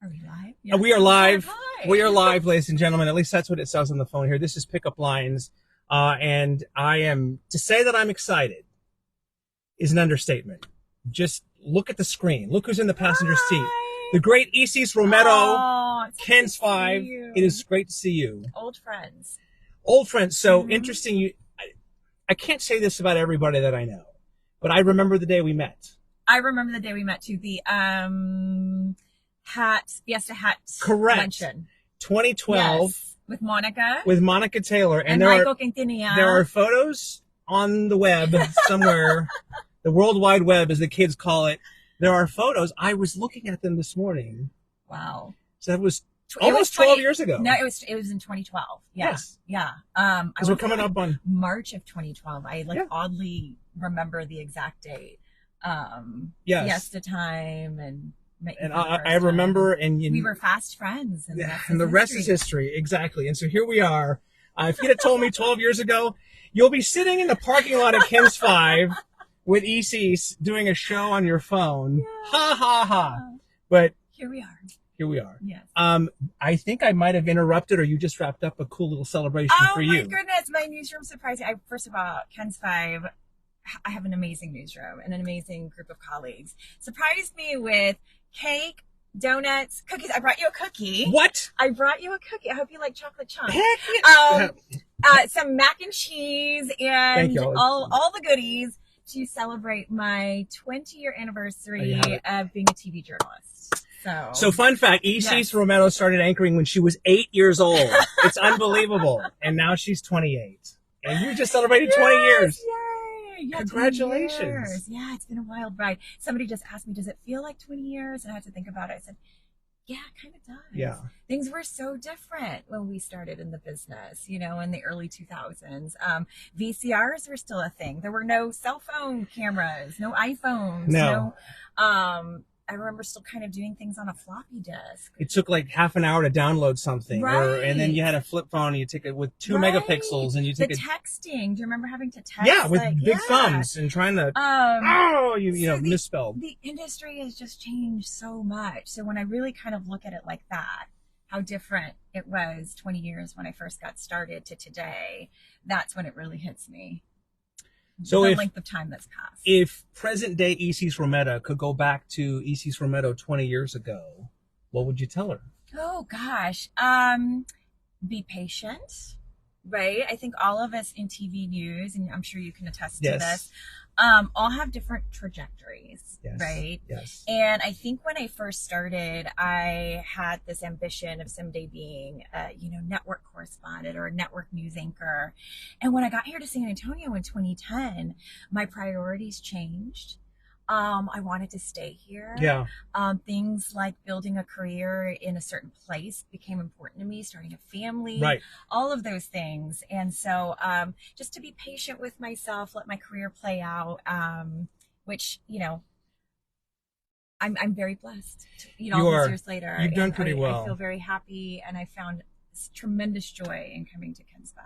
Are we live? Yes, We are live. Hi. We are live, ladies and gentlemen. At least that's what it says on the phone here. This is Pickup Lines. And to say that I'm excited is an understatement. Just look at the screen. Look who's in the passenger seat. The great Isis Romero, KENS 5. It is great to see you. Old friends. Old friends. So interesting. I can't say this about everybody that I know, but I remember the day we met. I remember the day we met too. The Fiesta Hat Correct. luncheon. 2012. Yes. With Monica. With Monica Taylor. And Michael Quintanilla. There are photos on the web somewhere, the World Wide Web, as the kids call it. There are photos. I was looking at them this morning. Wow. So that was almost 12 years ago. No, it was in 2012. Yeah. Yes. Yeah. Because we're coming up on March of 2012. I oddly remember the exact date. Yes. Fiesta time and I remember, and we were fast friends, and the rest is history. Exactly. And so here we are. If you'd have told me 12 years ago, you'll be sitting in the parking lot at KENS 5 with Isis doing a show on your phone. Yeah. Ha ha ha. But here we are. Here we are. Yes. I think I might have interrupted, or you just wrapped up a cool little celebration for you. Oh my goodness, my newsroom surprised me. First of all, KENS 5, I have an amazing newsroom and an amazing group of colleagues. Surprised me with cake, donuts, cookies. I brought you a cookie. What? I brought you a cookie. I hope you like chocolate chunks. Heck yeah. Some mac and cheese and all the goodies to celebrate my 20-year anniversary of being a TV journalist. So fun fact, Isis Romero started anchoring when she was 8 years old. It's unbelievable. And now she's 28. And you just celebrated 20 years. Yay. Yeah, congratulations. Yeah, it's been a wild ride. Somebody just asked me, does it feel like 20 years? And I had to think about it. I said, yeah, it kind of does. Yeah. Things were so different when we started in the business, in the early 2000s. VCRs were still a thing. There were no cell phone cameras, no iPhones. No. I remember still kind of doing things on a floppy disk. It took like half an hour to download something. Right. And then you had a flip phone and you take it with 2 megapixels and you take texting. Do you remember having to text? Yeah, with big thumbs and trying to, misspelled. The industry has just changed so much. So when I really kind of look at it like that, how different it was 20 years when I first got started to today, that's when it really hits me. So the length of time that's passed. If present day Isis Romero could go back to Isis Romero 20 years ago, what would you tell her? Oh gosh, be patient, right? I think all of us in TV news, and I'm sure you can attest to this, all have different trajectories, right? Yes. And I think when I first started, I had this ambition of someday being a, network correspondent or a network news anchor. And when I got here to San Antonio in 2010, my priorities changed. I wanted to stay here. Yeah. Things like building a career in a certain place became important to me, starting a family, right. All of those things. And so just to be patient with myself, let my career play out, which, I'm very blessed. All these years later. You've done pretty well. I feel very happy, and I found tremendous joy in coming to KENS 5.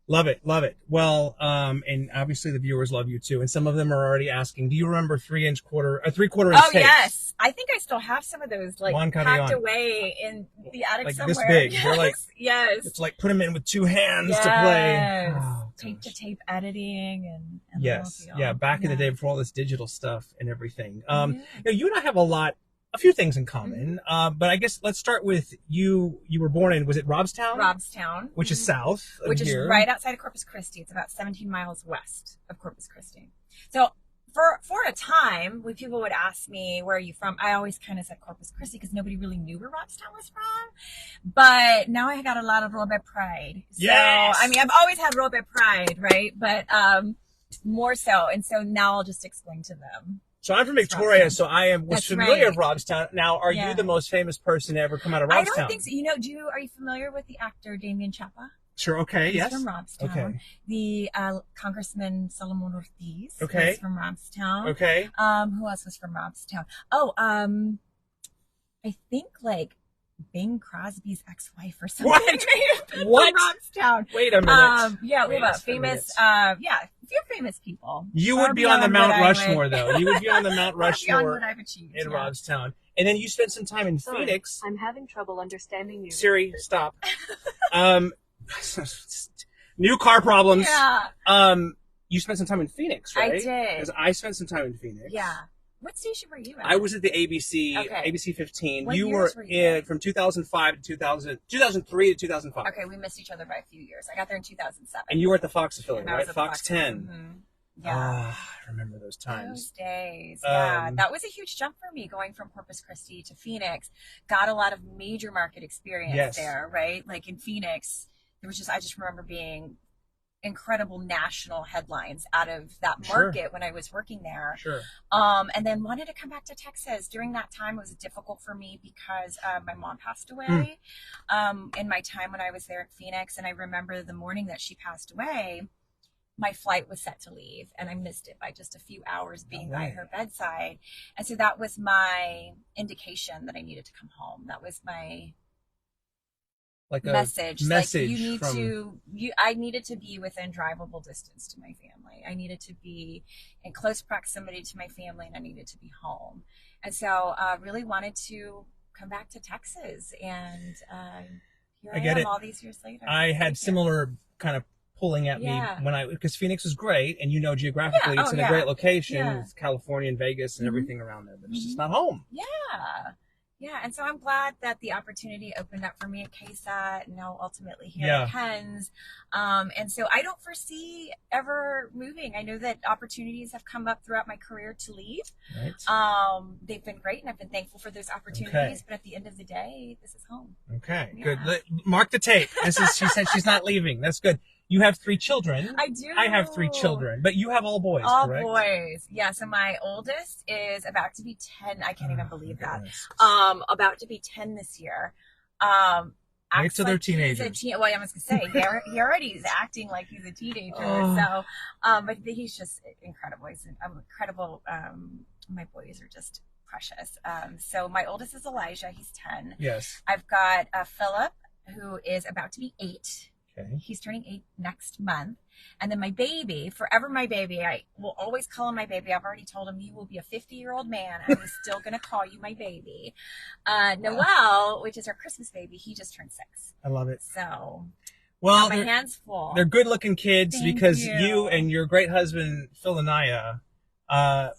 Love it. Love it. Well, and obviously the viewers love you too. And some of them are already asking, do you remember 3/4 inch tapes? Yes. I think I still have some of those packed away in the attic somewhere. This big. Yes. They're like, yes. It's like put them in with 2 hands to play. Oh, tape to tape editing and yes. Yeah. Back in the day before all this digital stuff and everything. You and I have a few things in common, but I guess let's start with you. You were born in, was it Robstown? Robstown. Which is south of Which here. is right outside of Corpus Christi. It's about 17 miles west of Corpus Christi. So for a time, when people would ask me, where are you from? I always kind of said Corpus Christi because nobody really knew where Robstown was from. But now I got a lot of Robert pride. So, yes! I mean, I've always had Robert pride, right? But more so. And so now I'll just explain to them. So I'm from Victoria, so I was familiar with Robstown. Now, are you the most famous person to ever come out of Robstown? I don't think so. Are you familiar with the actor Damien Chapa? Sure. Okay. He's yes. from Robstown. Okay. The Congressman Solomon Ortiz. Okay. Was from Robstown. Okay. Who else was from Robstown? Oh, I think Bing Crosby's ex-wife or something. What? Named What? Robstown. Wait a minute. Yeah, we Wait have a famous, minute. a few famous people. You Far would be on the beyond Mount what I Rushmore, would- though. You would be on the Mount far beyond Rushmore what I've achieved. in Yeah. Robstown. And then you spent some time in Sorry, Phoenix. I'm having trouble understanding you. Siri, stop. New car problems. Yeah, You spent some time in Phoenix, right? I did. Because I spent some time in Phoenix. Yeah. What station were you at? I was at the ABC, Okay. ABC 15. What You years were were you in from 2005 to 2003 to 2005. Okay, we missed each other by a few years. I got there in 2007. And you were at the Fox affiliate, And I right? was at the Fox 10. Mhm. Yeah. I remember those times. Those days. Yeah. Um, That was a huge jump for me going from Corpus Christi to Phoenix. Got a lot of major market experience Yes. there, right? Like in Phoenix, there was I just remember being incredible national headlines out of that Sure. market when I was working there. Sure. And then wanted to come back to Texas. During that time, it was difficult for me because my mom passed away in my time when I was there at Phoenix. And I remember the morning that she passed away, my flight was set to leave and I missed it by just a few hours being by her bedside. And so that was my indication that I needed to come home. That was my Like a message. message Like you need from... I needed to be within drivable distance to my family. I needed to be in close proximity to my family and I needed to be home. And so really wanted to come back to Texas and here I get am it. all these years later. I had similar kind of pulling at Yeah. me when because Phoenix is great, and geographically Yeah. it's Oh, in a yeah. great location. Yeah. It's California and Vegas and Mhm. everything around there, but it's just not home. Yeah. Yeah. And so I'm glad that the opportunity opened up for me at KSAT and now ultimately here Yeah. at KENS. And so I don't foresee ever moving. I know that opportunities have come up throughout my career to leave. Right. They've been great and I've been thankful for those opportunities, Okay. but at the end of the day, this is home. Okay. Yeah. Good. Mark the tape. She said she's not leaving. That's good. You have 3 children. I do. I have 3 children, but you have all boys, All correct? boys. Yeah. So my oldest is about to be 10. I can't even believe that. Goodness. About to be 10 this year. Wait Acts till they're like he's a teenagers. well, I was gonna say he already is acting like he's a teenager. Oh. So, but he's just incredible. He's incredible. My boys are just precious. So my oldest is Elijah. He's 10. Yes. I've got Philip, who is about to be 8. Okay. He's turning 8 next month. And then my baby, forever my baby, I will always call him my baby. I've already told him you will be a 50-year-old man. I'm still going to call you my baby. Noel, which is our Christmas baby, he just turned 6. I love it. So Well, my hands full. they're good-looking kids Thank because you. you and your great husband, Phil Anaya,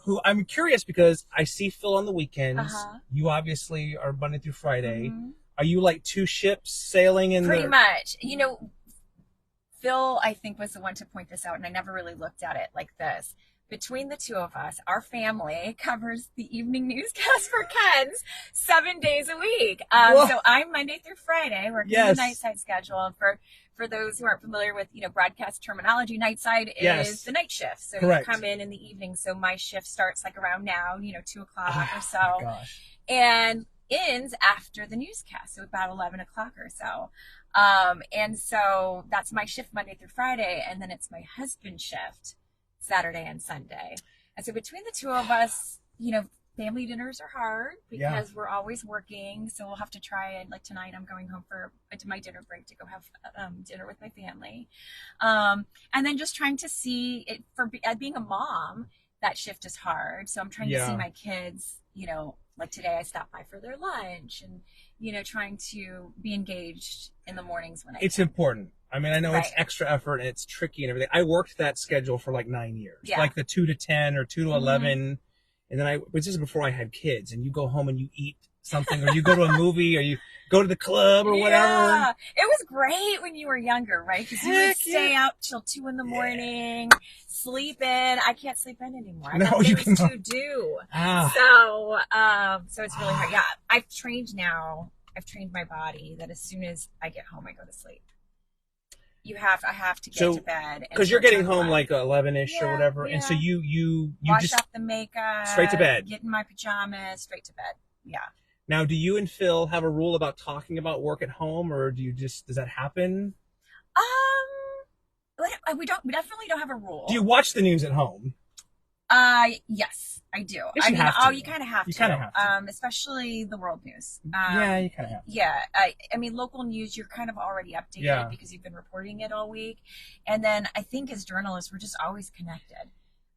who I'm curious because I see Phil on the weekends. Uh-huh. You obviously are Monday through Friday. Mhm. Are you like 2 ships sailing in Pretty the... much. You know, Phil, I think, was the one to point this out, and I never really looked at it like this. Between the two of us, our family covers the evening newscast for KENS 7 days a week. So I'm Monday through Friday working Yes. the night side schedule. And for those who aren't familiar with, broadcast terminology, night side is Yes. the night shift. So Correct. you come in the evening. So my shift starts like around now, 2 o'clock or so. Oh, gosh. And ends after the newscast, so about 11 o'clock or so. And so that's my shift Monday through Friday, and then it's my husband's shift Saturday and Sunday. And so between the two of us, family dinners are hard because we're always working. So we'll have to try and like tonight I'm going home for my dinner break to go have dinner with my family. And then just trying to see it for being a mom, that shift is hard. So I'm trying to see my kids, like today I stopped by for their lunch and, trying to be engaged in the mornings when It's important. I mean, I know it's Right. extra effort and it's tricky and everything. I worked that schedule for like 9 years, Yeah. like the 2 to 10 or 2 to Mhm. 11. And then this is before I had kids, and you go home and you eat something, or you go to a movie, or you go to the club or whatever. Yeah, it was great when you were younger, right? Because you would Heck stay yeah. out till 2 in the morning, sleep in. I can't sleep in anymore. I No, got you things cannot. to do. Ah, So it's really hard. Yeah, I've trained my body that as soon as I get home, I go to sleep. I have to get So, to bed. because you're getting home until like 11-ish or Yeah, whatever, and so yeah. you wash just off the makeup, straight to bed. get in my pajamas, straight to bed. Yeah. Now, do you and Phil have a rule about talking about work at home, or does that happen? We definitely don't have a rule. Do you watch the news at home? Yes, I do. Yes, I you mean, have to. you kind of have You to. kind of have to. Especially the world news. Yeah, you kind of have to. Yeah, I mean, local news, you're kind of already updated because you've been reporting it all week. And then I think as journalists, we're just always connected.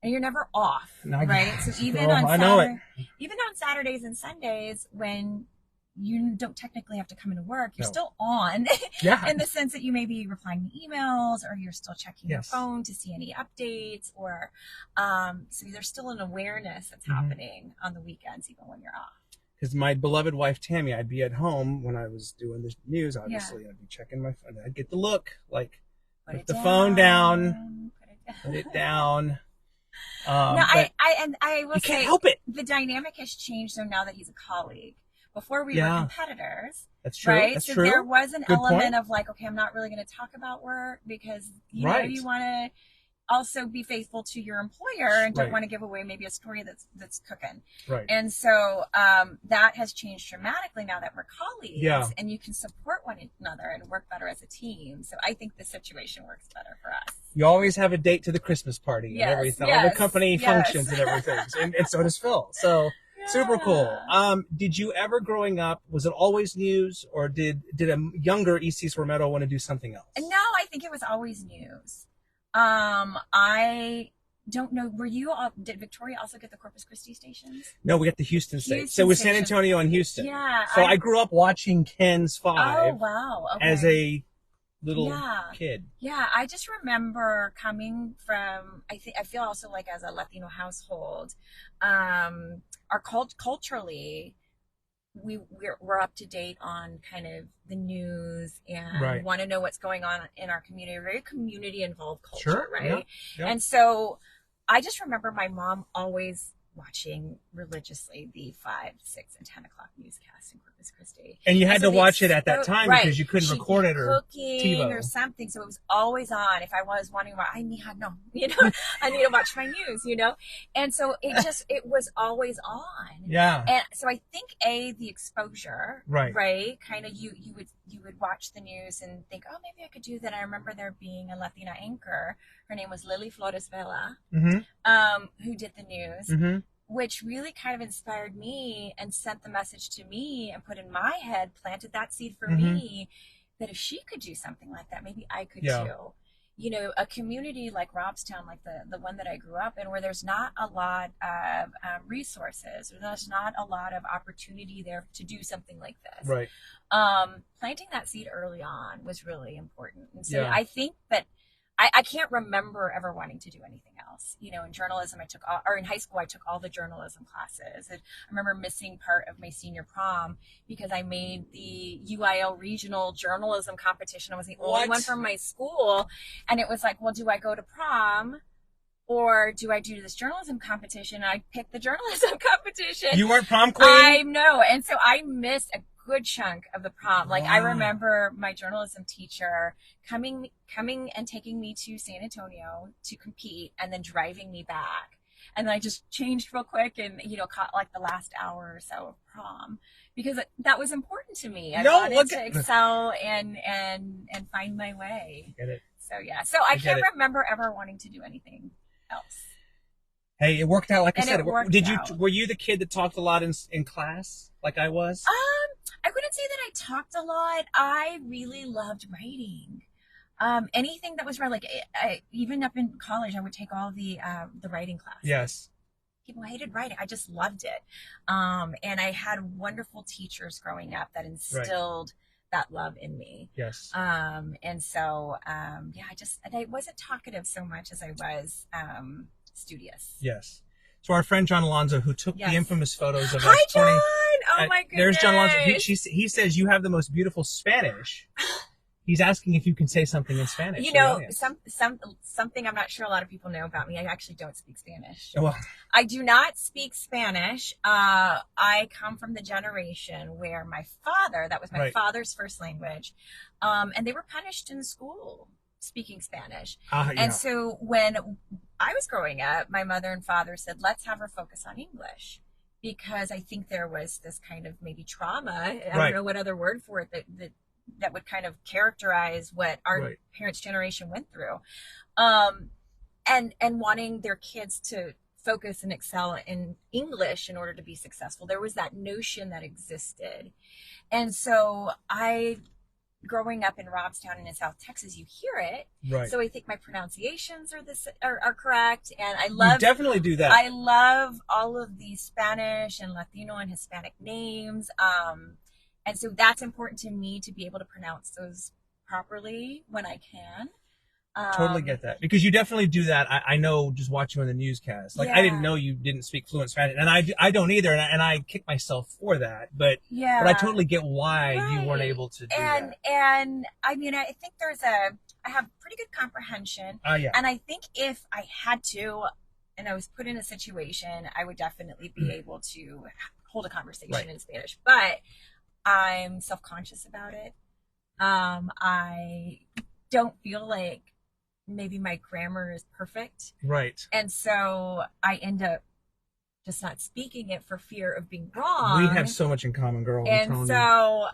And you're never off, right? So even even on Saturdays and Sundays when you don't technically have to come into work, you're still on in the sense that you may be replying to emails or you're still checking your phone to see any updates or so there's still an awareness that's happening on the weekends even when you're off. Because my beloved wife Tammy, I'd be at home when I was doing the news, obviously. I'd be checking my phone. I'd get the look, like, put the phone down, put it down. I will say, help it. The dynamic has changed though now that he's a colleague. Before we were competitors. That's true. Right? That's so true. there was an element point. of like, okay, I'm not really going to talk about work because you know you want to also be faithful to your employer and don't want to give away maybe a story that's cooking. Right. And so that has changed dramatically now that we're colleagues and you can support one another and work better as a team. So I think the situation works better for us. You always have a date to the Christmas party and everything, all the company functions and everything. And so does Phil. So super cool. Did you ever growing up, was it always news or did a younger Isis Romero want to do something else? No, I think it was always news. I don't know. Did Victoria also get the Corpus Christi stations? No, we got the Houston station. So it was San Antonio and Houston. Yeah. So I grew up watching KENS 5. Oh, wow. Okay. As a little kid. Yeah, I just remember coming from, I feel also like as a Latino household, our culturally, we're up to date on kind of the news and want to know what's going on in our community. Very community involved culture, right? Yeah. And so I just remember my mom always watching religiously the 5, 6, and 10 o'clock newscasts in Corpus Christi. And you had to watch it at that time because you couldn't record it or cooking TiVo or something. So it was always on. If I was wanting to, I need to watch my news, And so it was always on. Yeah. And so I think the exposure, right? Kind of you would watch the news and think, oh, maybe I could do that. I remember there being a Latina anchor. Her name was Lily Flores Vela, who did the news, which really kind of inspired me and sent the message to me and put in my head, planted that seed for me, that if she could do something like that, maybe I could too. A community like Robstown, like the one that I grew up in, where there's not a lot of resources, or there's not a lot of opportunity there to do something like this. Right. Planting that seed early on was really important. And so I think that I can't remember ever wanting to do anything else. In journalism, in high school, I took all the journalism classes. And I remember missing part of my senior prom because I made the UIL regional journalism competition. I was the only one from my school. And it was like, well, do I go to prom or do I do this journalism competition? And I picked the journalism competition. You weren't prom queen? I know. And so I missed a good chunk of the prom. Like I remember my journalism teacher coming and taking me to San Antonio to compete and then driving me back. And then I just changed real quick and, caught like the last hour or so of prom because that was important to me. I wanted to excel and find my way. Get it. So yeah. So I can't remember ever wanting to do anything else. Hey, it worked out. Like I said, out. Were you the kid that talked a lot in class like I was? I wouldn't say that I talked a lot. I really loved writing. Anything that was right, like even up in college, I would take all the writing classes. Yes. People hated writing. I just loved it. And I had wonderful teachers growing up that instilled that love in me. Yes. And so, I wasn't talkative so much as I was studious. Yes. So our friend John Alonzo, who took the infamous photos of us. Hi, John! Oh my goodness. There's John Alonzo. He says you have the most beautiful Spanish. He's asking if you can say something in Spanish. Something I'm not sure a lot of people know about me. I actually don't speak Spanish. Well, I do not speak Spanish. I come from the generation where my father, that was my father's first language, and they were punished in school speaking Spanish. And so when I was growing up, my mother and father said, let's have her focus on English. Because I think there was this kind of maybe trauma. I don't know what other word for it that would kind of characterize what our parents' generation went through. And wanting their kids to focus and excel in English in order to be successful. There was that notion that existed. And so growing up in Robstown and in South Texas, you hear it. Right. So I think my pronunciations are correct. And I You definitely do that. I love all of the Spanish and Latino and Hispanic names. And so that's important to me to be able to pronounce those properly when I can. Totally get that, because you definitely do that. I know, just watching on the newscast. Like, I didn't know you didn't speak fluent Spanish, and I don't either, and I kick myself for that. But I totally get why you weren't able to do that. And I mean, I think I have pretty good comprehension. Yeah. And I think if I had to, and I was put in a situation, I would definitely be able to hold a conversation in Spanish. But I'm self-conscious about it. I don't feel like maybe my grammar is perfect. Right. And so I end up just not speaking it for fear of being wrong. We have so much in common, girl. And so,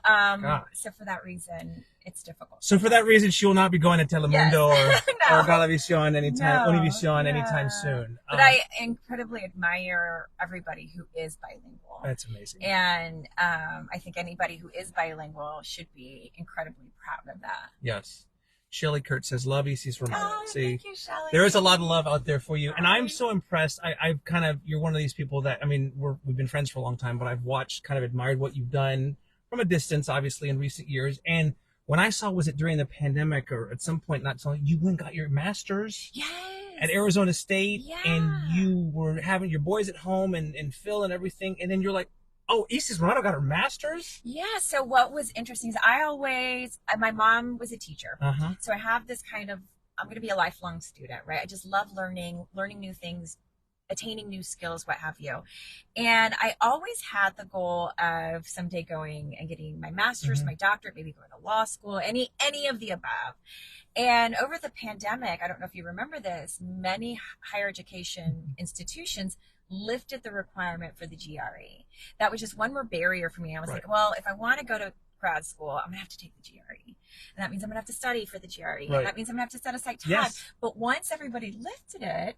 so for that reason, it's difficult. So for that reason, she will not be going to Telemundo or Galavisión anytime soon. But I incredibly admire everybody who is bilingual. That's amazing. And I think anybody who is bilingual should be incredibly proud of that. Yes. Shelly Kurt says, love Isis Romero. Oh, See, thank you, Shelly. there is a lot of love out there for you. And I'm so impressed. You're one of these people that, I mean, we've been friends for a long time, but I've watched, kind of admired what you've done from a distance, obviously, in recent years. And when I saw, was it during the pandemic or at some point, not so long, you went and got your master's at Arizona State, and you were having your boys at home and Phil and everything. And then you're like, oh, Isis Romero got her master's? Yeah, so what was interesting is my mom was a teacher. So I have this kind of, I'm going to be a lifelong student, right? I just love learning new things, attaining new skills, what have you. And I always had the goal of someday going and getting my master's, my doctorate, maybe going to law school, any of the above. And over the pandemic, I don't know if you remember this, many higher education institutions lifted the requirement for the GRE. That was just one more barrier for me. I was like, well, if I want to go to grad school, I'm going to have to take the GRE. And that means I'm going to have to study for the GRE. And that means I'm going to have to set aside time. But once everybody lifted it,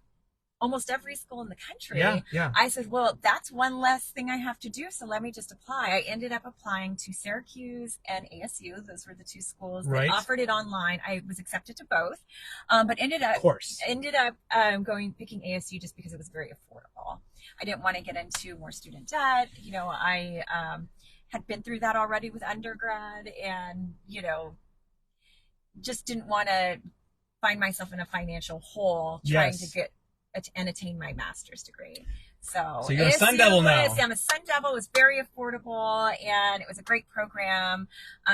almost every school in the country, I said, well, that's one less thing I have to do, so let me just apply. I ended up applying to Syracuse and ASU. Those were the two schools that offered it online. I was accepted to both, but ended up picking ASU just because it was very affordable. I didn't want to get into more student debt. You know, I had been through that already with undergrad, and, you know, just didn't want to find myself in a financial hole trying to get and attain my master's degree. So you're a Sun Devil now. I'm a Sun Devil. It was very affordable, and it was a great program.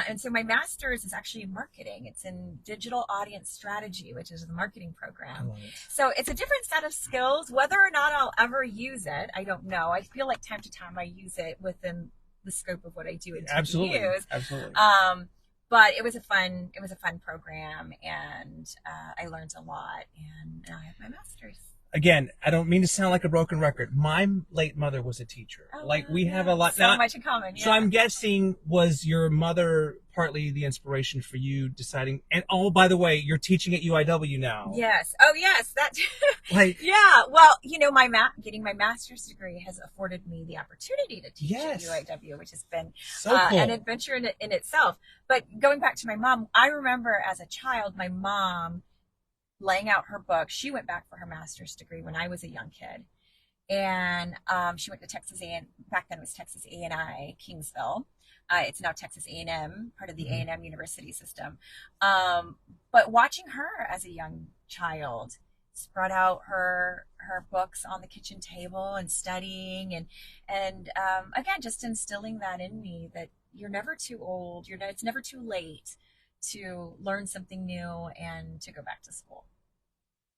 And so my master's is actually in marketing. It's in digital audience strategy, which is the marketing program. So it's a different set of skills. Whether or not I'll ever use it, I don't know. I feel like time to time I use it within the scope of what I do. Absolutely. But it was a fun program, and I learned a lot, and now I have my master's. Again, I don't mean to sound like a broken record. My late mother was a teacher. We have a lot. So much in common. So I'm guessing, was your mother partly the inspiration for you deciding? And by the way, you're teaching at UIW now. Yes. Oh, yes. That. Well, you know, getting my master's degree has afforded me the opportunity to teach at UIW, which has been so cool. An adventure in itself. But going back to my mom, I remember as a child, my mom laying out her book. She went back for her master's degree when I was a young kid, and she went to Texas A&M. Back then it was Texas A&I Kingsville. It's now Texas A&M, part of the A&M University system. But watching her as a young child spread out her books on the kitchen table and studying, and again, just instilling that in me, that you're never too old. It's never too late to learn something new and to go back to school.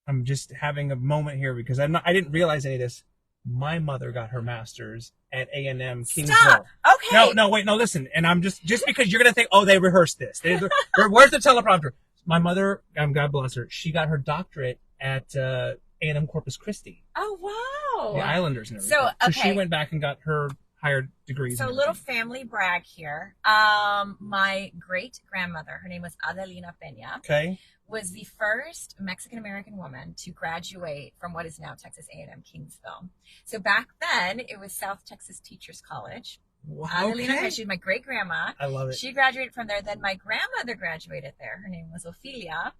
I'm just having a moment here because I didn't realize any of this. My mother got her master's at A&M Kingsville. Stop. Okay. No, wait, no, listen. And I'm just because you're gonna think, oh, they rehearsed this. Where's the teleprompter? My mother, God bless her, she got her doctorate at A&M Corpus Christi. Oh, wow. The Islanders and everything. So she went back and got her higher degrees. So a and little everything. family brag here. My great grandmother, her name was Adelina Peña, Okay. was the first Mexican American woman to graduate from what is now Texas A&M Kingsville. So back then it was South Texas Teachers College. Wow, Adelina okay. Peña, she's my great grandma. I love it. She graduated from there. Then my grandmother graduated there. Her name was Ophelia.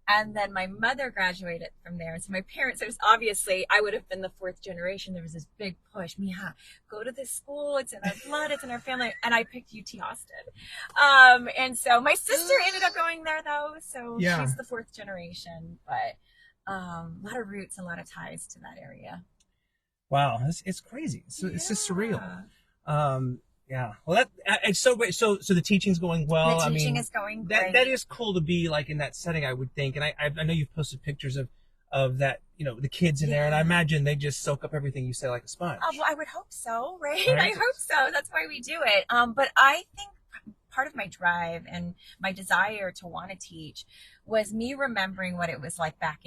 And then my mother graduated from there. And so my parents, it was obviously, I would have been the fourth generation. There was this big push. Mija, go to this school. It's in our blood. It's in our family. And I picked UT Austin. And so my sister ended up going there though. So Yeah. she's the fourth generation, but a lot of roots and a lot of ties to that area. Wow. It's crazy. It's just surreal. Yeah. Yeah. Well, it's so great. So the teaching's going well. The teaching I mean, is going great. that is cool to be like in that setting, I would think. And I know you've posted pictures of that, you know, the kids in there, and I imagine they just soak up everything you say like a sponge. Oh, well, I would hope so, right? Right. I hope so. That's why we do it. But I think part of my drive and my desire to want to teach was me remembering what it was like back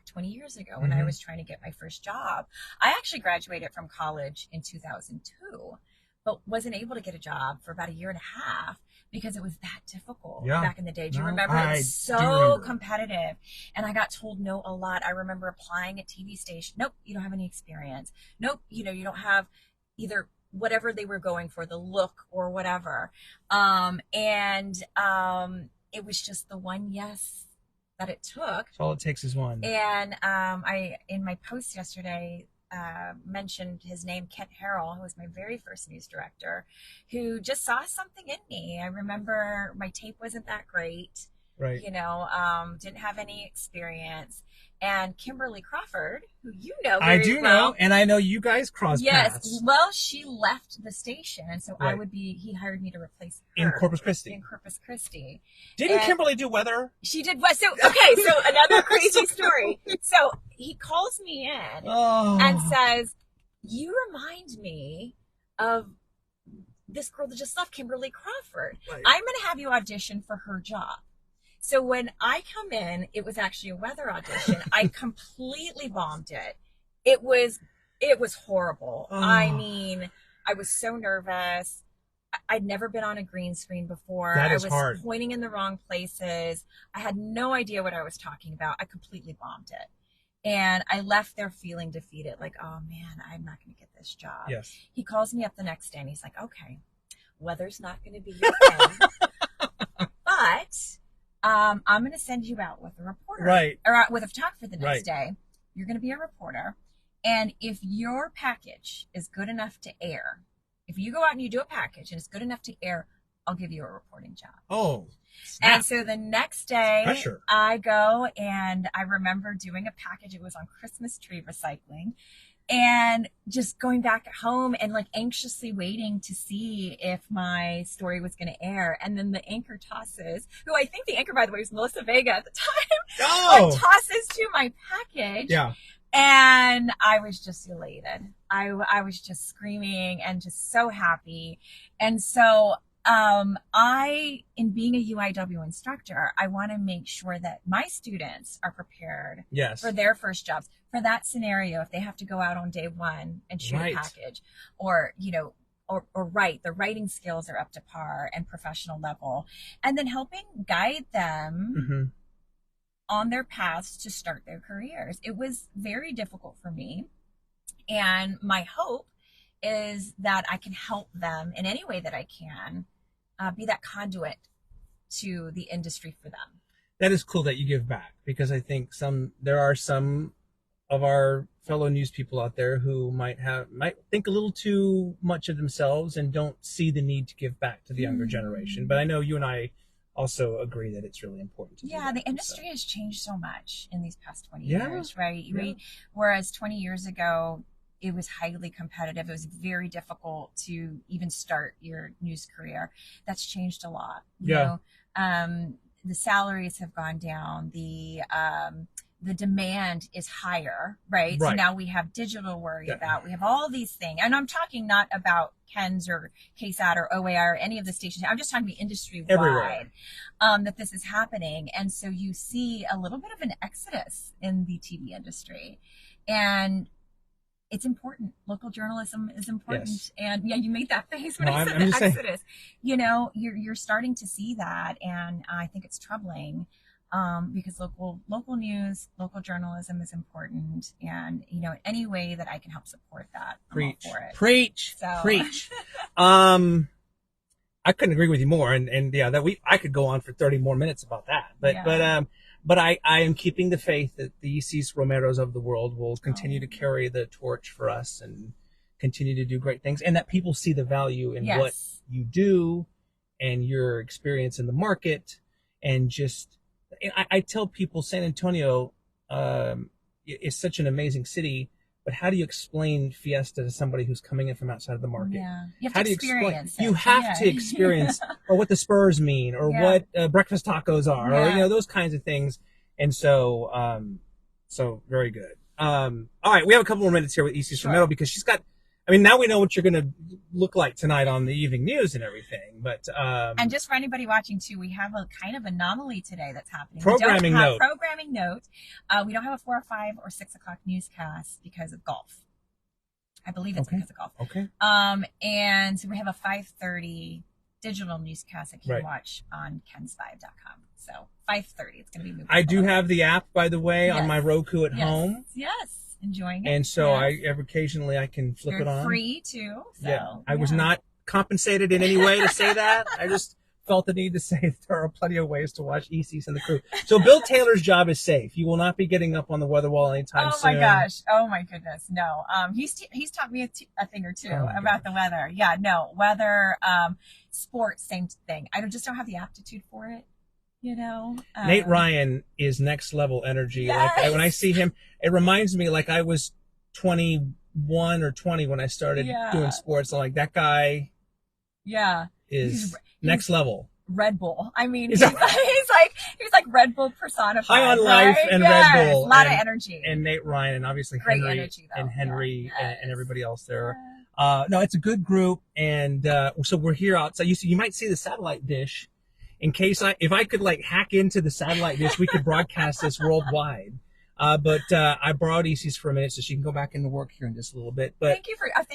20 years ago when I was trying to get my first job. I actually graduated from college in 2002. But wasn't able to get a job for about a year and a half because it was that difficult back in the day. Do you remember? It was so competitive. And I got told no a lot. I remember applying at TV station. Nope, you don't have any experience. Nope, you don't have either whatever they were going for, the look or whatever. It was just the one yes that it took. So all it takes is one. And I, in my post yesterday, mentioned his name, Kent Harrell, who was my very first news director, who just saw something in me. I remember my tape wasn't that great, right? Didn't have any experience. And Kimberly Crawford, who you know I very do well, know, and I know you guys crossed paths. Yes, well, she left the station, and so he hired me to replace her. In Corpus Christi. In Corpus Christi. Didn't Kimberly do weather? She did what? So another crazy story. So he calls me in and says, "You remind me of this girl that just left, Kimberly Crawford. Right. I'm going to have you audition for her job." So when I come in, it was actually a weather audition. I completely bombed it. It was horrible. I mean, I was so nervous. I'd never been on a green screen before. That is I was hard. pointing in the wrong places. I had no idea what I was talking about. I completely bombed it. And I left there feeling defeated, like, oh man, I'm not going to get this job. Yes. He calls me up the next day and he's like, okay, weather's not going to be your thing, but I'm going to send you out with a reporter, right? Or with a photographer the next day. You're going to be a reporter. And if your package is good enough to air, if you go out and you do a package and it's good enough to air, I'll give you a reporting job. Oh, snap. And so the next day I go and I remember doing a package. It was on Christmas tree recycling. And just going back home and like anxiously waiting to see if my story was going to air. And then the anchor tosses, who I think the anchor, by the way, was Melissa Vega at the time, like tosses to my package. Yeah. And I was just elated. I was just screaming and just so happy. And so in being a UIW instructor, I want to make sure that my students are prepared for their first jobs. For that scenario, if they have to go out on day one and shoot a package, or write, the writing skills are up to par and professional level, and then helping guide them on their paths to start their careers. It was very difficult for me, and my hope is that I can help them in any way that I can, be that conduit to the industry for them. That is cool that you give back, because I think there are some of our fellow news people out there who might think a little too much of themselves and don't see the need to give back to the younger generation. But I know you and I also agree that it's really important to do that. The industry has changed so much in these past 20 years, right? Whereas 20 years ago, it was highly competitive. It was very difficult to even start your news career. That's changed a lot. You know, the salaries have gone down. The demand is higher, right? So now we have digital worry about. We have all these things. And I'm talking not about KENS or KSAT or OAR or any of the stations. I'm just talking about industry-wide, that this is happening. And so you see a little bit of an exodus in the TV industry. And it's important. Local journalism is important. Yes. And yeah, you made that face when No, I said I'm the just saying. exodus. You know, you're starting to see that, and I think it's troubling. Because local news, local journalism is important, and you know, any way that I can help support that, I'm all for it. Preach. I couldn't agree with you more, and yeah, I could go on for 30 more minutes about that, but I am keeping the faith that the Isis Romeros of the world will continue to carry the torch for us and continue to do great things, and that people see the value in what you do and your experience in the market, and just. I tell people San Antonio is such an amazing city, but how do you explain Fiesta to somebody who's coming in from outside of the market? Yeah, you have to experience it. You have to experience or what the Spurs mean, or what breakfast tacos are, or those kinds of things. And so, so very good. All right, we have a couple more minutes here with Isis Romero because she's got. I mean, now we know what you're going to look like tonight on the evening news and everything. But and just for anybody watching too, we have a kind of anomaly today that's happening. Programming note. We don't have a 4 or 5 or 6 o'clock newscast because of golf. I believe it's because of golf. Okay. And so we have a 5:30 digital newscast that you can watch on KENS5.com. So 5:30, it's going to be moving. I do have the app, by the way, on my Roku at home. Yes. Enjoying it. And so occasionally I can flip it on. Free too. So, I was not compensated in any way to say that. I just felt the need to say that there are plenty of ways to watch Isis and the crew. So Bill Taylor's job is safe. You will not be getting up on the weather wall anytime soon. Oh my gosh. Oh my goodness. No. He's taught me a thing or two about the weather. Yeah, no. Weather, sports, same thing. I just don't have the aptitude for it. You know, Nate Ryan is next level energy. Yes. Like when I see him, it reminds me like I was 21 or 20 when I started doing sports. I'm like, that guy is next level. Red Bull. I mean, he's like Red Bull personified. High on life and Red Bull. A lot of energy. And Nate Ryan and obviously Great Henry energy, though. and Henry and everybody else there. No, it's a good group. And so we're here outside. You might see the satellite dish. In case if I could like hack into the satellite dish, we could broadcast this worldwide. But I borrowed Isis for a minute so she can go back into work here in just a little bit. But thank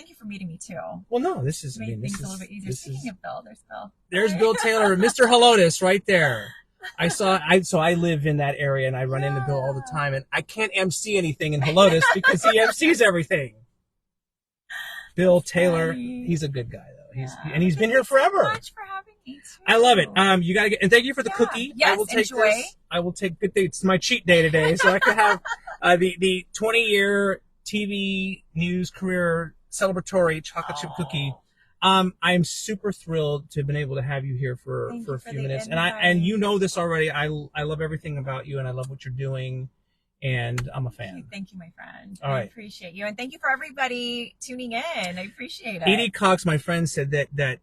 you for meeting me too. Well, no, this is made things a little bit easier. Speaking of Bill, there's Bill. There's Bill Taylor, Mr. Helotis, right there. So I live in that area and I run into Bill all the time, and I can't MC anything in Helotis because he MCs everything. Bill Taylor, he's a good guy though. He's been here forever. Thank you so much for having me too. I love it. You gotta get, and thank you for the cookie. Yes, I will take enjoy. this. I will take good things. It's my cheat day today, so I could have the 20-year TV news career celebratory chocolate chip cookie. I'm super thrilled to have been able to have you here for a few minutes, and you know this already. I love everything about you, and I love what you're doing. And I'm a fan. Thank you, my friend. All right. I appreciate you. And thank you for everybody tuning in. I appreciate it. Edie Cox, my friend, said that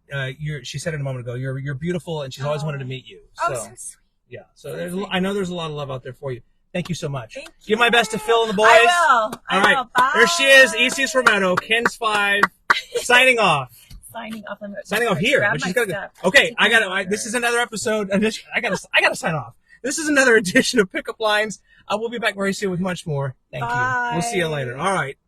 she said it a moment ago, you're beautiful, and she's always wanted to meet you. So, so sweet. Yeah. So I know there's a lot of love out there for you. Thank you so much. Thank you. Give my best to Phil and the boys. I will. All right. Bye. There she is, Isis Romero, KENS 5, signing off. Signing off here. But she's gotta go. Okay, this is another episode. I gotta sign off. This is another edition of Pickup Lines. We'll be back very soon with much more. Thank you. We'll see you later. All right.